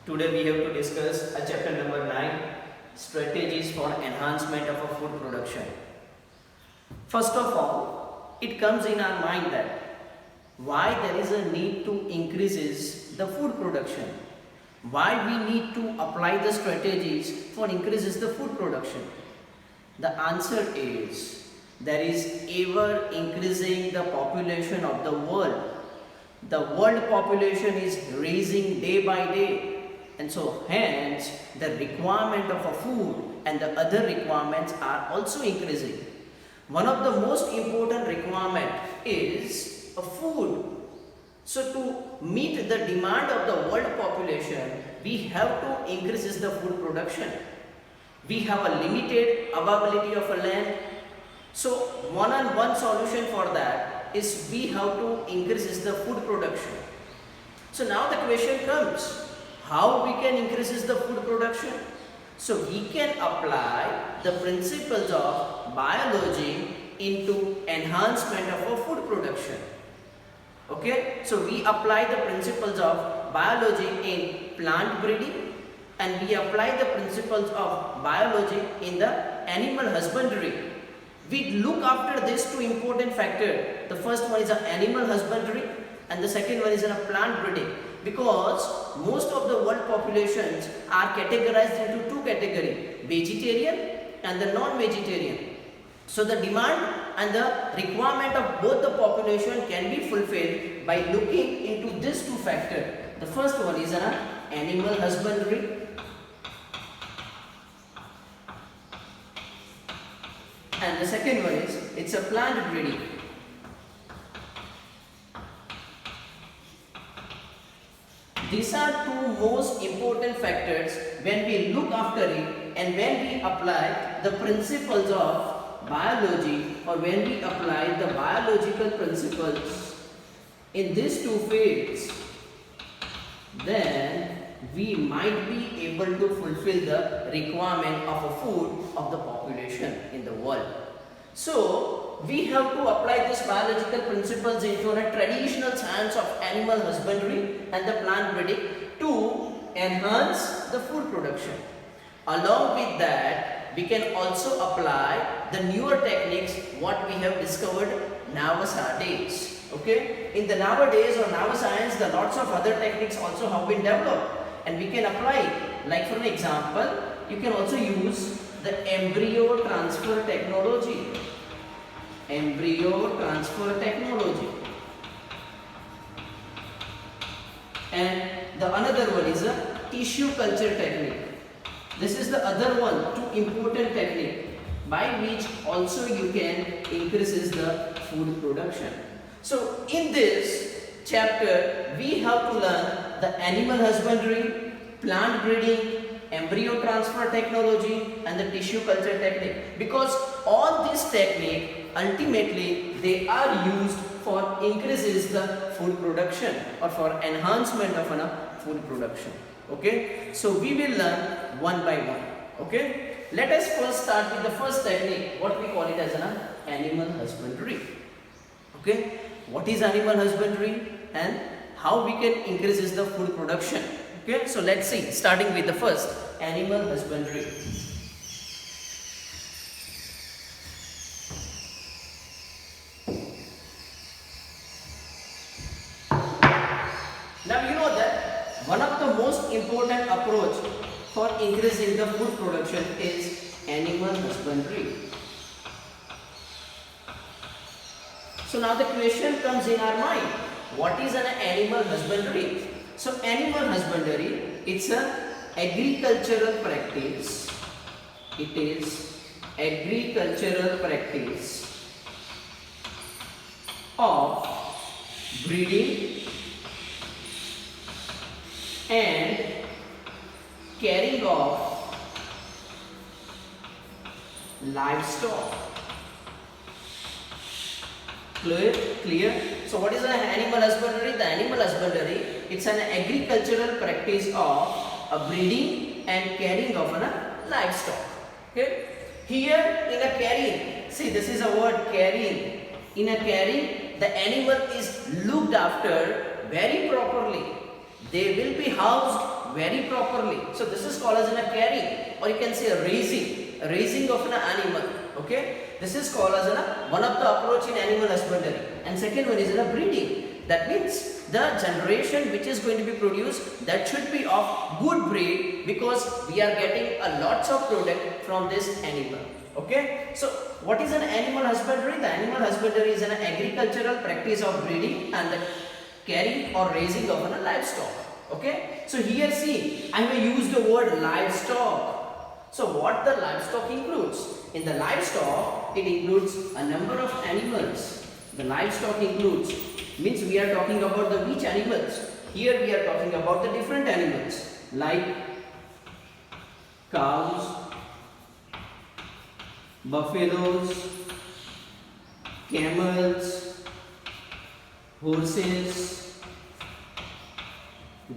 Today we have to discuss chapter number 9, strategies for enhancement of a food production. First of all, it comes in our mind that why there is a need to increases the food production. Why we need to apply the strategies for increases the food production. The answer is there is ever increasing the population of the world. The world population is rising day by day, and so hence the requirement of a food and the other requirements are also increasing. One of the most important requirement is a food. So to meet the demand of the world population, we have to increase the food production. We have a limited availability of a land. So one solution for that is we have to increase the food production. So now the question comes, how we can increase the food production? So we can apply the principles of biology into enhancement of our food production. Okay, so we apply the principles of biology in plant breeding and we apply the principles of biology in the animal husbandry. We look after these two important factors. The first one is animal husbandry and the second one is plant breeding, because most of the world populations are categorized into two categories, vegetarian and the non-vegetarian. So the demand and the requirement of both the population can be fulfilled by looking into these two factors. The first one is animal husbandry and the second one is it's a plant breeding. These are two most important factors when we look after it and when we apply the principles of biology or when we apply the biological principles in these two fields, then we might be able to fulfill the requirement of a food of the population in the world. So we have to apply these biological principles into a traditional science of animal husbandry and the plant breeding to enhance the food production. Along with that, we can also apply the newer techniques what we have discovered nowadays. Okay, in the nowadays or now science, the lots of other techniques also have been developed and we can apply it. Like for an example, you can also use the embryo transfer technology. Embryo transfer technology. And the another one is a tissue culture technique. This is the other one, two important technique by which also you can increases the food production. So in this chapter, we have to learn the animal husbandry, plant breeding, embryo transfer technology and the tissue culture technique, because all these technique ultimately they are used for increases the food production or for enhancement of food production. Okay, so we will learn one by one. Okay, let us first start with the first technique, what we call it as animal husbandry. Okay, what is animal husbandry and how we can increases the food production. Okay, so let's see, starting with the first, animal husbandry. Now you know that one of the most important approach for increasing the food production is animal husbandry. So now the question comes in our mind, what is an animal husbandry? So animal husbandry, it's an agricultural practice. It is agricultural practice of breeding and caring of livestock. Clear? So what is an animal husbandry? The animal husbandry, it's an agricultural practice of breeding and caring of livestock. Okay? Here in a caring, see this is a word caring. In a caring, the animal is looked after very properly. They will be housed very properly. So this is called as a carrying, or you can say a raising of an animal. Okay, this is called as one of the approach in animal husbandry. And second one is breeding. That means the generation which is going to be produced, that should be of good breed, because we are getting a lots of product from this animal. Okay, so what is an animal husbandry? The animal husbandry is an agricultural practice of breeding and the carrying or raising of a livestock. Okay, so here see, I have used the word livestock. So what the livestock includes? In the livestock, it includes a number of animals. The livestock includes, means we are talking about the which animals? Here we are talking about the different animals like cows, buffaloes, camels, horses,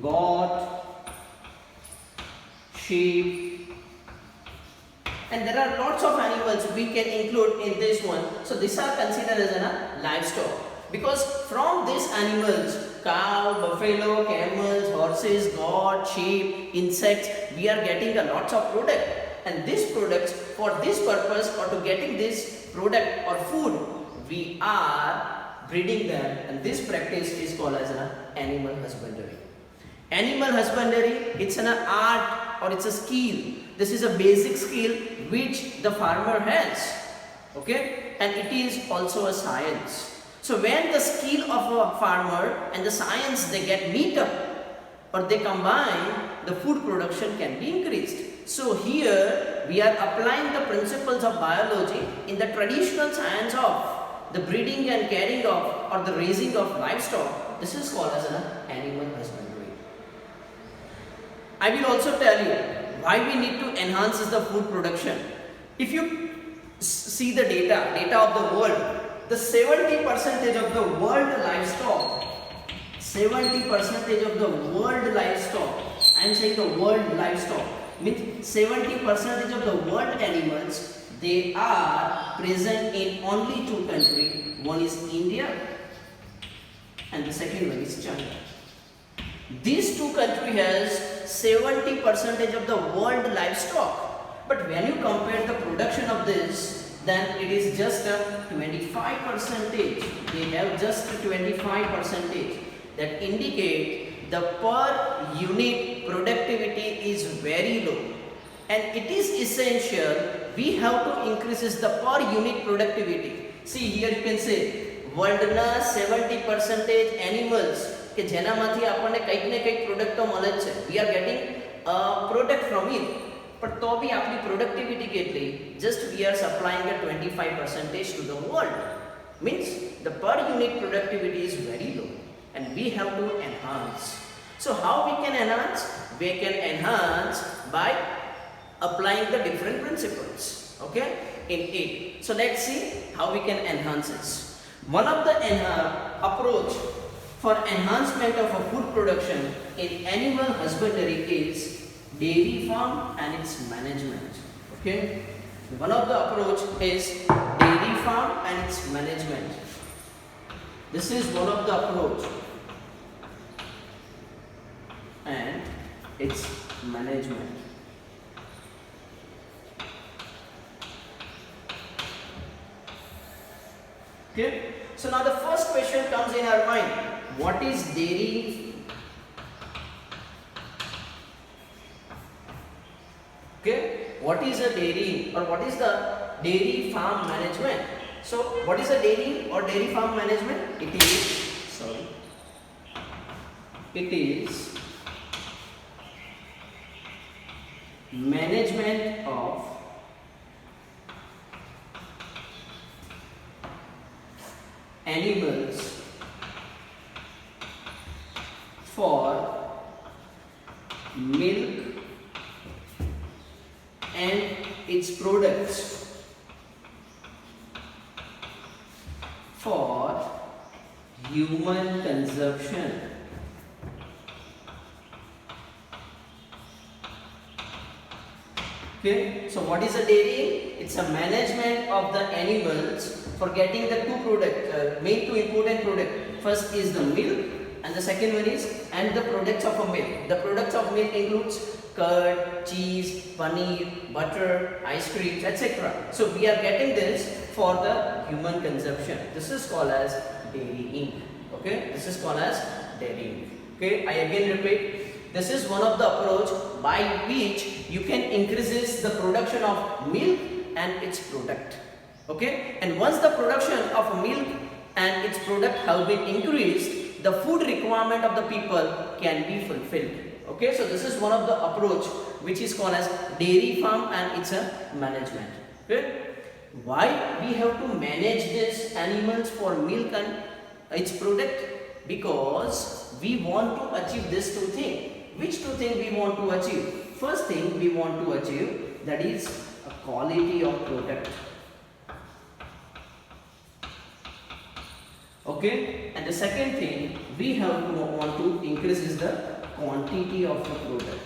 goat, sheep, and there are lots of animals we can include in this one. So these are considered as a livestock, because from these animals, cow, buffalo, camels, horses, goat, sheep, insects, we are getting a lots of product. And these products, for this purpose or to getting this product or food, we are breeding them, and this practice is called as an animal husbandry. Animal husbandry, it's an art or it's a skill. This is a basic skill which the farmer has. Okay, and it is also a science. So when the skill of a farmer and the science they get meet up or they combine, the food production can be increased. So here we are applying the principles of biology in the traditional science of the breeding and carrying of or the raising of livestock. This is called as an animal husbandry. I will also tell you why we need to enhance the food production. If you see the data of the world, the 70% of the world livestock, 70% of the world livestock, I am saying the world livestock, means 70% of the world animals, they are present in only two countries. One is India and the second one is China. These two countries has 70% of the world livestock. But when you compare the production of this, then it is just a 25%. They have just 25%. That indicate the per unit productivity is very low. And it is essential, we have to increase the per unit productivity. See here you can say, worldના 70% animals કે જેનામાંથી આપણને કંઈક ને કંઈક product તો મળે જ છે. We are getting a product from it. પણ તો બી આપણી પ્રોડક્ટિવિટી કેટલી? Just we are supplying a 25% to the world. Means the per unit productivity is very low and we have to enhance. So how we can enhance? We can enhance by applying the different principles, okay, in it. So let's see how we can enhance this. One of the approach for enhancement of a food production in animal husbandry is dairy farm and its management. Okay, one of the approach is dairy farm and its management. This is one of the approach and its management. Okay, so now the first question comes in our mind. What is dairy? Okay, what is a dairy or what is the dairy farm management? So what is a dairy or dairy farm management? It is management of animals for milk and its products for human consumption. Okay, so what is a dairy? It's a management of the animals for getting the two product, main two important product. First is the milk and the second one is and the products of a milk. The products of milk includes curd, cheese, paneer, butter, ice creams, etc. So we are getting this for the human consumption. This is called as dairy ink. Okay, this is called as dairy ink. Okay, I again repeat, this is one of the approach by which you can increases the production of milk and its product. Okay, and once the production of milk and its product have been increased, the food requirement of the people can be fulfilled. Okay, so this is one of the approach which is called as dairy farm and it's a management. Okay, why we have to manage these animals for milk and its product? Because we want to achieve these two things. Which two things we want to achieve? First thing we want to achieve, that is a quality of product. Okay, and the second thing we have to want to increase is the quantity of the product.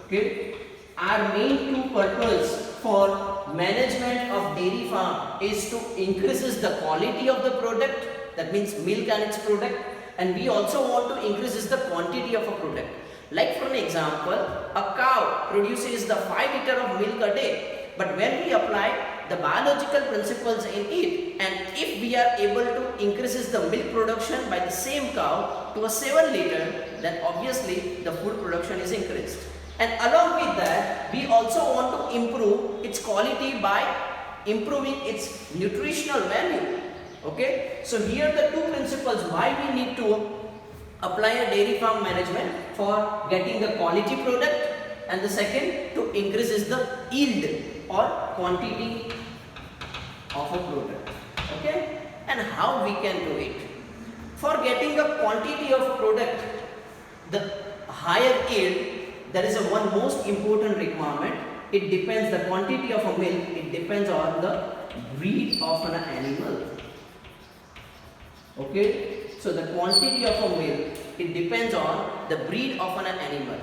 Okay, our main two purpose for management of dairy farm is to increases the quality of the product, that means milk and its product, and we also want to increases the quantity of a product. Like for an example, a cow produces the 5 liter of milk a day, but when we apply the biological principles in it, and if we are able to increases the milk production by the same cow to a 7 liter, then obviously the food production is increased. And along with that, we also want to improve its quality by improving its nutritional value. Okay, so here are the two principles why we need to apply a dairy farm management for getting the quality product, and the second to increases the yield or quantity of a product. Okay, and how we can do it? For getting a quantity of product, the higher yield, there is a one most important requirement. It depends, the quantity of a milk, it depends on the breed of an animal. Okay, so the quantity of a milk, it depends on the breed of an animal.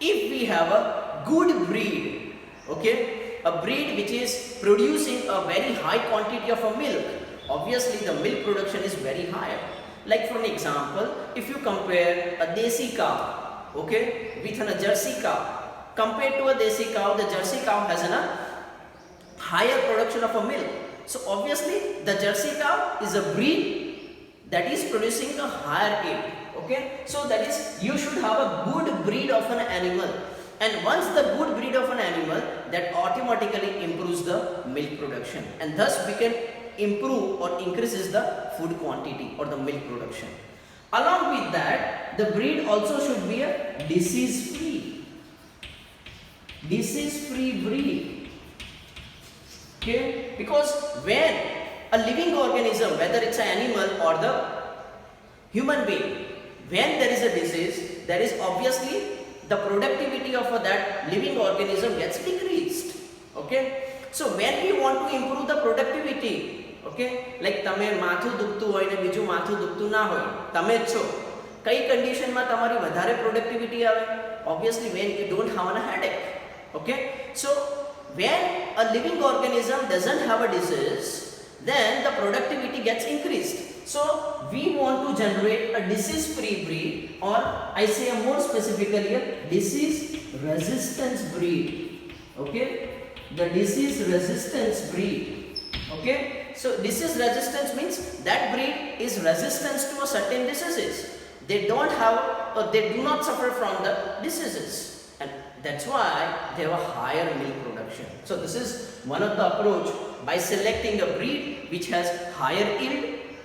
If we have a good breed, okay, a breed which is producing a very high quantity of a milk, obviously the milk production is very high. Like for an example, if you compare a desi cow, okay, with a jersey cow, compared to a desi cow, the jersey cow has a higher production of a milk. So obviously the jersey cow is a breed that is producing a higher yield. Okay, so that is, you should have a good breed of an animal, and once the good breed of an animal, that automatically improves the milk production, and thus we can improve or increases the food quantity or the milk production. Along with that, the breed also should be a disease free breed. Okay, because when a living organism, whether it's an animal or the human being, when there is a disease, there is obviously the productivity of that living organism gets decreased. Okay, so when we want to improve the productivity, okay, like તમે માથું દુખતું હોય ને બીજું માથું દુખતું ના હોય, તમે જ છો, કઈ કન્ડિશનમાં તમારી વધારે પ્રોડક્ટિવિટી આવે? Obviously when you don't have a headache. Okay, so when a living organism doesn't have a disease, then the productivity gets increased. So we want to generate a disease free breed, or I say more specifically a disease resistance breed. Okay, the disease resistance breed. Okay, so disease resistance means that breed is resistant to a certain diseases. They don't have, or they do not suffer from the diseases, and that's why they have a higher milk production. So this is one of the approach, by selecting a breed which has higher yield,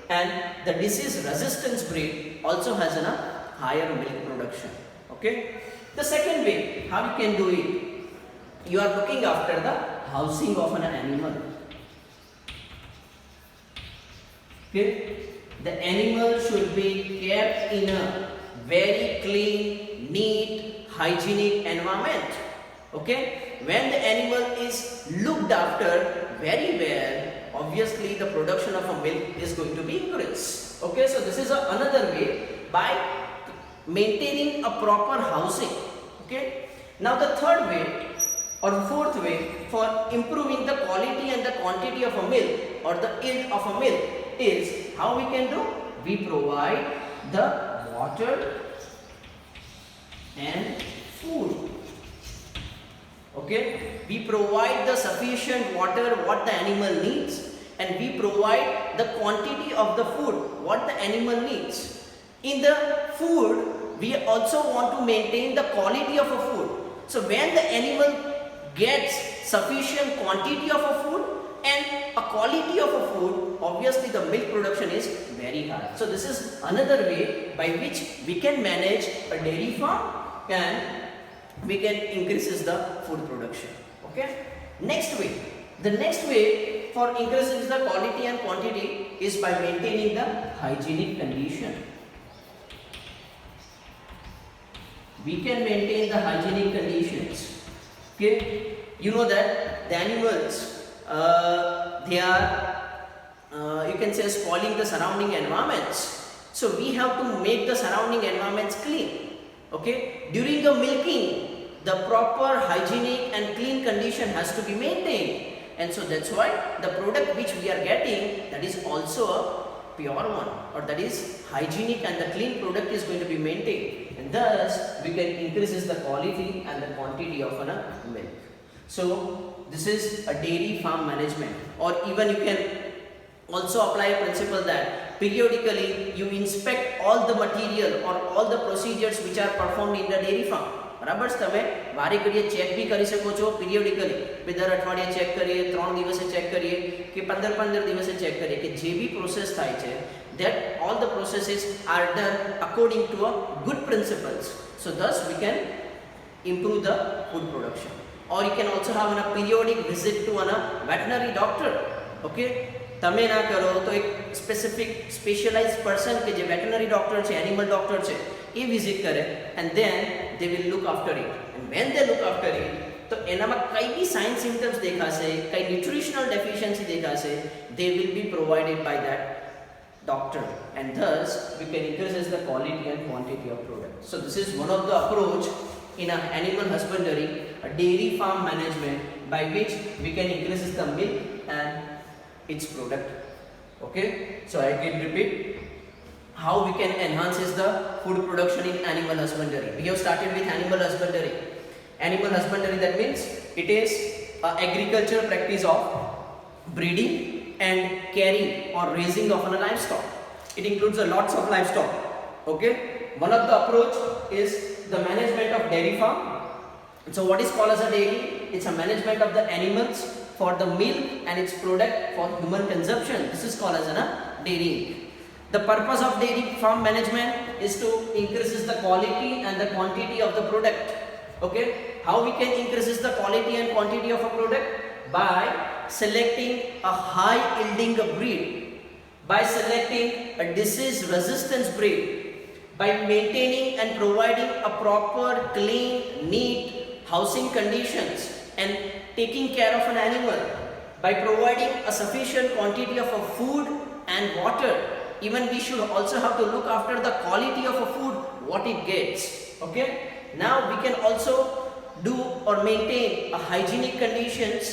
and the disease resistance breed also has a higher milk production. Okay, the second way how you can do it, you are looking after the housing of an animal. Okay, the animal should be kept in a very clean, neat, hygienic environment. Okay, when the animal is looked after very well, obviously the production of a milk is going to be increased. Okay, so this is another way, by maintaining a proper housing. Okay, now the third way or fourth way for improving the quality and the quantity of a milk or the yield of a milk is how we can do. We provide the water and food. Okay, we provide the sufficient water what the animal needs, and we provide the quantity of the food what the animal needs. In the food, we also want to maintain the quality of a food. So when the animal gets sufficient quantity of a food and a quality of a food, obviously the milk production is very high. So this is another way by which we can manage a dairy farm and we can increases the food production. Okay, the next way for increasing the quality and quantity is by maintaining the hygienic condition. We can maintain the hygienic conditions. Okay, you know that the animals they are you can say spoiling the surrounding environments, so we have to make the surrounding environments clean. Okay, during the milking, the proper hygienic and clean condition has to be maintained, and so that's why the product which we are getting, that is also a pure one, or that is hygienic and the clean product is going to be maintained, and thus we can increase the quality and the quantity of milk. So this is a dairy farm management, or even you can also apply a principle that periodically you inspect all the material or all the procedures which are performed in the dairy farm. बराबर છે, તમે વારે ઘડીએ check બી કરી શકો છો periodically, બે દર અઠવાડિયે ચેક કરીએ, 3 દિવસે ચેક કરીએ કે 15 દિવસે ચેક કરીએ કે જે બી પ્રોસેસ થાય છે, that all the processes are done according to a good principles, so thus we can improve the food production. Or you can also have a periodic visit to a veterinary doctor. Okay, તમે ના કરો તો એક specific specialized person કે જે veterinary doctor છે, animal doctor છે, એ visit કરે, and then they will look after it, and when they look after it, તો એનામાં કઈ બી સાઇન સિમ્પટમ્સ દેખાશે, કઈ ન્યુટ્રિશનલ ડેફિશિયન્સી દેખાશે, they will be provided by that doctor, and thus we can increase the quality and quantity of product. So this is one of the approach in an animal husbandry, a dairy farm management, by which we can increase the milk and its product. Okay, so I can repeat how we can enhance the food production in animal husbandry. We have started with animal husbandry. Animal husbandry, that means it is a agricultural practice of breeding and caring or raising of a livestock. It includes a lots of livestock. Okay, one of the approach is the management of dairy farm. So what is called as a dairy? It's a management of the animals for the milk and its product for human consumption. This is called as a dairy. The purpose of dairy farm management is to increase the quality and the quantity of the product. Okay, how we can increase the quality and quantity of a product? By selecting a high yielding breed, by selecting a disease resistance breed, by maintaining and providing a proper, clean, neat housing conditions and taking care of an animal, by providing a sufficient quantity of a food and water. Even we should also have to look after the quality of a food what it gets. Okay, now we can also do or maintain a hygienic conditions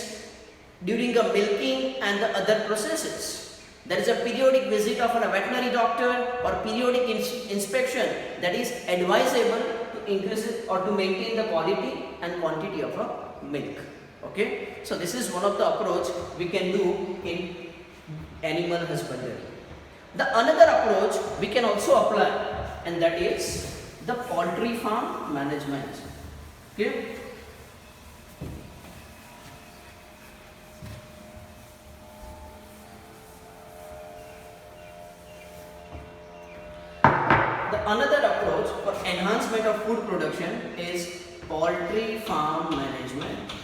during the milking and the other processes. There is a periodic visit of a veterinary doctor or periodic inspection that is advisable to increase or to maintain the quality and quantity of a milk. Okay, so this is one of the approach we can do in animal husbandry. The another approach we can also apply, and that is the poultry farm management. Okay, the another approach for enhancement of food production is poultry farm management.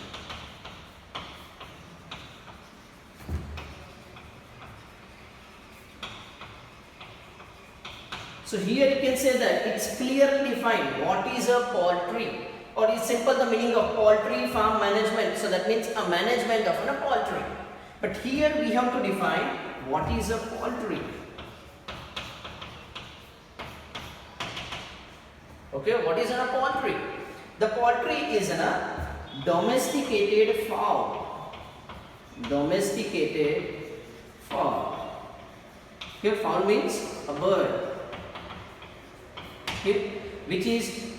So here you can say that it's clearly defined what is a poultry, or it's simple the meaning of poultry farm management. So that means a management of a poultry. But here we have to define what is a poultry. Okay, what is a poultry? The poultry is a domesticated fowl. Domesticated fowl. Okay, fowl means a bird. okay, which is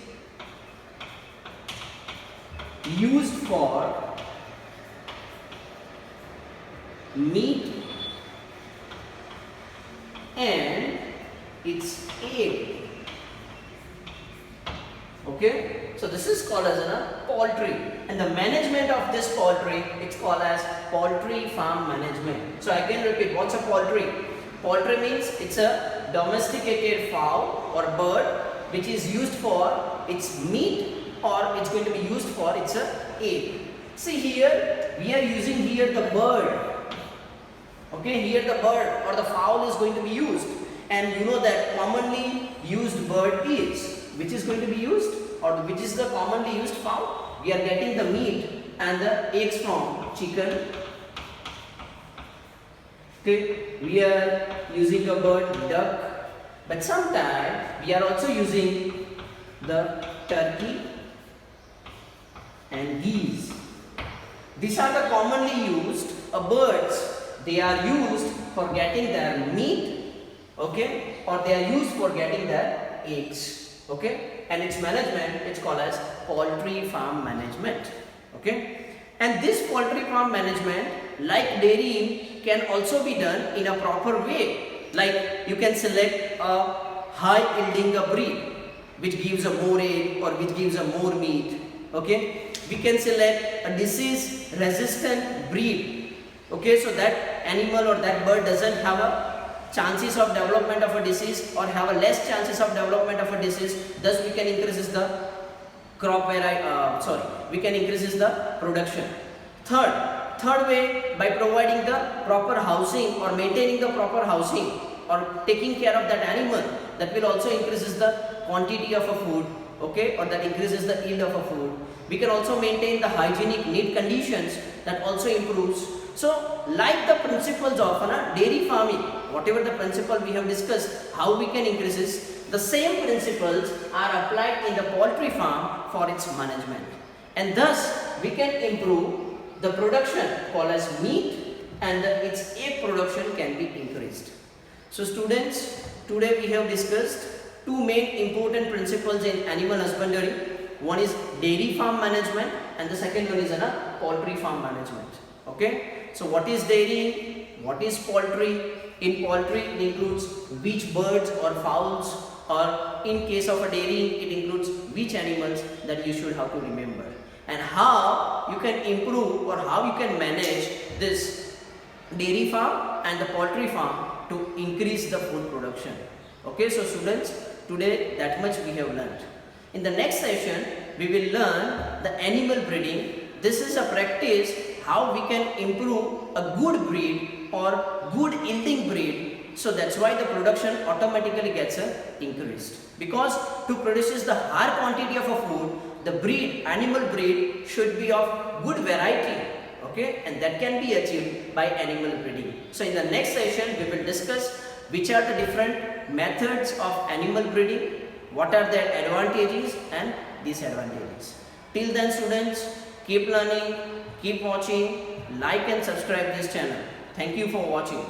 used for meat and its egg. Okay, so this is called as a poultry, and the management of this poultry, it's called as poultry farm management. So I can repeat, what's a poultry? Poultry means it's a domesticated fowl or bird which is used for its meat, or it's going to be used for its egg. See here, we are using here the bird. Okay, here the bird or the fowl is going to be used, and you know that commonly used bird is, which is going to be used, or which is the commonly used fowl? We are getting the meat and the eggs from chicken. Okay, we are using a bird, duck, but sometimes we are also using the turkey and geese. These are the commonly used birds. They are used for getting their meat, okay, or they are used for getting their eggs, okay, and its management, it's called as poultry farm management, okay. And this poultry farm management, like dairying, can also be done in a proper way. Like you can select a high yielding breed which gives a more egg or which gives a more meat, okay. We can select a disease resistant breed, okay, so that animal or that bird doesn't have a chances of development of a disease or have a less chances of development of a disease. Thus we can increase the crop we can increase the production. Third way, by providing the proper housing or maintaining the proper housing or taking care of that animal, that will also increases the quantity of a food, okay, or that increases the yield of a food. We can also maintain the hygienic neat conditions, that also improves. So like the principles of dairy farming, whatever the principle we have discussed, how we can increase this, the same principles are applied in the poultry farm for its management, and thus we can improve the production called as meat, and its egg production can be increased. So students, today we have discussed two main important principles in animal husbandry. One is dairy farm management and the second one is poultry farm management. Okay, so what is dairy? What is poultry? In poultry it includes which birds or fowls, or in case of a dairy it includes which animals, that you should have to remember, and how you can improve or how you can manage this dairy farm and the poultry farm to increase the food production. Okay, so students, today that much we have learned. In the next session we will learn the animal breeding. This is a practice how we can improve a good breed or good yielding breed. So that's why the production automatically gets increased, because to produce the higher quantity of a food, the breed, animal breed should be of good variety, okay, and that can be achieved by animal breeding. So in the next session we will discuss which are the different methods of animal breeding, what are their advantages and disadvantages. Till then students, keep learning, keep watching, like and subscribe this channel. Thank you for watching.